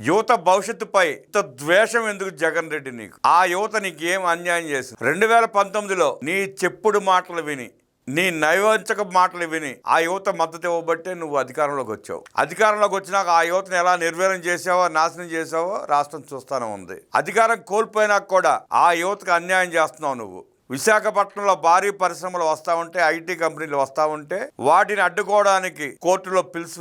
యువత భవిష్యత్తుపై ఇంత ద్వేషం ఎందుకు జగన్ రెడ్డి? నీకు ఆ యువత నీకు ఏం అన్యాయం చేసింది? 2019లో నీ చెప్పుడు మాటలు విని, నీ నైవంచక మాటలు విని ఆ యువత మద్దతు ఇవ్వబట్టే నువ్వు అధికారంలోకి వచ్చావు. అధికారంలోకి వచ్చినాక ఆ యువతను ఎలా నిర్వీర్యం చేసావో, నాశనం చేసావో రాష్ట్రం చూస్తానే ఉంది. అధికారం కోల్పోయినాక కూడా ఆ యువతకు అన్యాయం చేస్తున్నావు నువ్వు. విశాఖపట్నంలో భారీ పరిశ్రమలు వస్తూ ఉంటే, ఐటీ కంపెనీలు వస్తూ ఉంటే వాటిని అడ్డుకోవడానికి కోర్టులో పిల్స్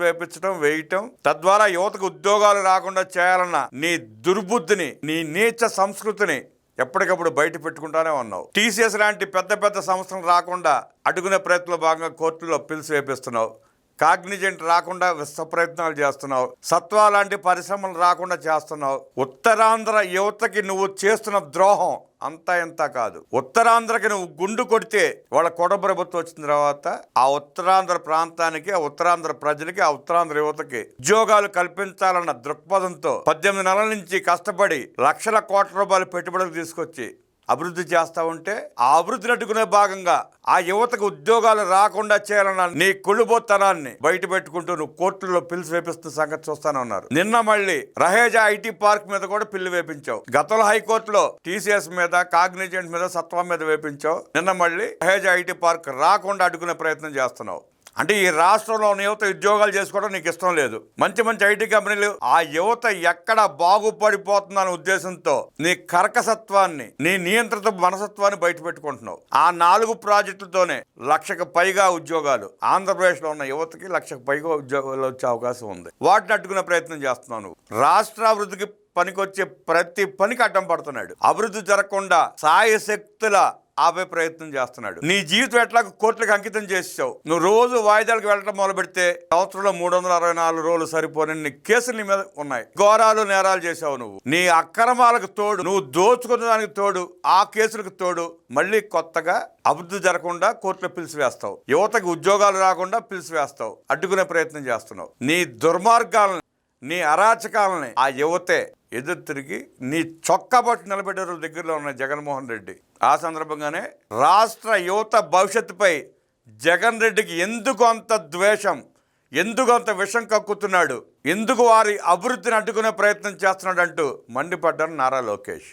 వేయటం, తద్వారా యువతకు ఉద్యోగాలు రాకుండా చేయాలన్న నీ దుర్బుద్ధిని, నీ నీచ సంస్కృతిని ఎప్పటికప్పుడు బయట పెట్టుకుంటానే ఉన్నావు. టీసీఎస్ లాంటి పెద్ద పెద్ద సంస్థలు రాకుండా అడ్డుకునే ప్రయత్నంలో భాగంగా కోర్టులో పిల్స్ వేపిస్తున్నావు. కాగ్నిజెంట్ రాకుండా విశ్వ ప్రయత్నాలు చేస్తున్నావు. సత్వా లాంటి పరిశ్రమలు రాకుండా చేస్తున్నావు. ఉత్తరాంధ్ర యువతకి నువ్వు చేస్తున్న ద్రోహం అంతా ఇంత కాదు. ఉత్తరాంధ్రకి నువ్వు గుండు కొడితే వాళ్ళ కొడ ప్రభుత్వం వచ్చిన తర్వాత ఆ ఉత్తరాంధ్ర ప్రాంతానికి, ఆ ఉత్తరాంధ్ర ప్రజలకి, ఆ ఉత్తరాంధ్ర యువతకి ఉద్యోగాలు కల్పించాలన్న దృక్పథంతో 18 నెలల నుంచి కష్టపడి లక్షల కోట్ల రూపాయలు పెట్టుబడులు తీసుకొచ్చి అభివృద్ధి చేస్తా ఉంటే, ఆ అభివృద్ధిని అడ్డుకునే భాగంగా ఆ యువతకు ఉద్యోగాలు రాకుండా చేయాలన్న నీ కుళ్ళుబోత్తనాన్ని బయట పెట్టుకుంటూ నువ్వు కోర్టుల్లో పిల్స్ వేపిస్తున్న సంగతి చూస్తానే ఉన్నారు. నిన్న మళ్ళీ రహేజా ఐటీ పార్క్ మీద కూడా పిల్లు వేపించావు. గతంలో హైకోర్టులో టీసీఎస్ మీద, కాగ్నిజెంట్ మీద, సత్వం మీద వేపించావు. నిన్న మళ్ళీ రహేజా ఐటీ పార్క్ రాకుండా అడ్డుకునే ప్రయత్నం చేస్తున్నావు. అంటే ఈ రాష్ట్రంలో ఉన్న యువత ఉద్యోగాలు చేసుకోవడం నీకు ఇష్టం లేదు. మంచి మంచి ఐటీ కంపెనీలు ఆ యువత ఎక్కడ బాగుపడిపోతుందనే ఉద్దేశంతో నీ కర్కసత్వాన్ని, నీ నియంత్రిత మనసత్వాన్ని బయట పెట్టుకుంటున్నావు. ఆ 4 ప్రాజెక్టులతోనే 1,00,000కు పైగా ఉద్యోగాలు ఆంధ్రప్రదేశ్లో ఉన్న యువతకి 1,00,000కు పైగా ఉద్యోగాలు వచ్చే అవకాశం ఉంది. వాటిని అడ్డుకునే ప్రయత్నం చేస్తున్నావు నువ్వు. రాష్ట్ర అభివృద్ధికి పనికొచ్చే ప్రతి పనికి అడ్డం పడుతున్నాడు. అభివృద్ధి జరగకుండా సాయశక్తుల ఆపే ప్రయత్నం చేస్తున్నాడు. నీ జీవితం ఎట్లా కోర్టులకు అంకితం చేసావు. నువ్వు రోజు వాయిదాలకు వెళ్ళడం మొదలు పెడితే సంవత్సరంలో 364 రోజులు సరిపోని కేసులు నీ మీద ఉన్నాయి. ఘోరాలు నేరాలు చేసావు నువ్వు. నీ అక్రమాలకు తోడు, నువ్వు దోచుకున్న దానికి తోడు, ఆ కేసులకు తోడు మళ్ళీ కొత్తగా అభివృద్ధి జరగకుండా కోర్టులో పిలిచి వేస్తావు. యువతకు ఉద్యోగాలు రాకుండా పిలిచి వేస్తావు. అడ్డుకునే ప్రయత్నం చేస్తున్నావు. నీ దుర్మార్గాలను, నీ అరాచకాలని ఆ యువతే ఎదురు తిరిగి నీ చొక్కా పట్టు నిలబెట్టే రోజు దగ్గరలో ఉన్న జగన్మోహన్ రెడ్డి. ఆ సందర్భంగానే రాష్ట్ర యువత భవిష్యత్తుపై జగన్ రెడ్డికి ఎందుకు అంత ద్వేషం, ఎందుకు అంత విషం కక్కుతున్నాడు, ఎందుకు వారి అభివృద్ధిని అడ్డుకునే ప్రయత్నం చేస్తున్నాడు అంటూ మండిపడ్డారు నారా లోకేష్.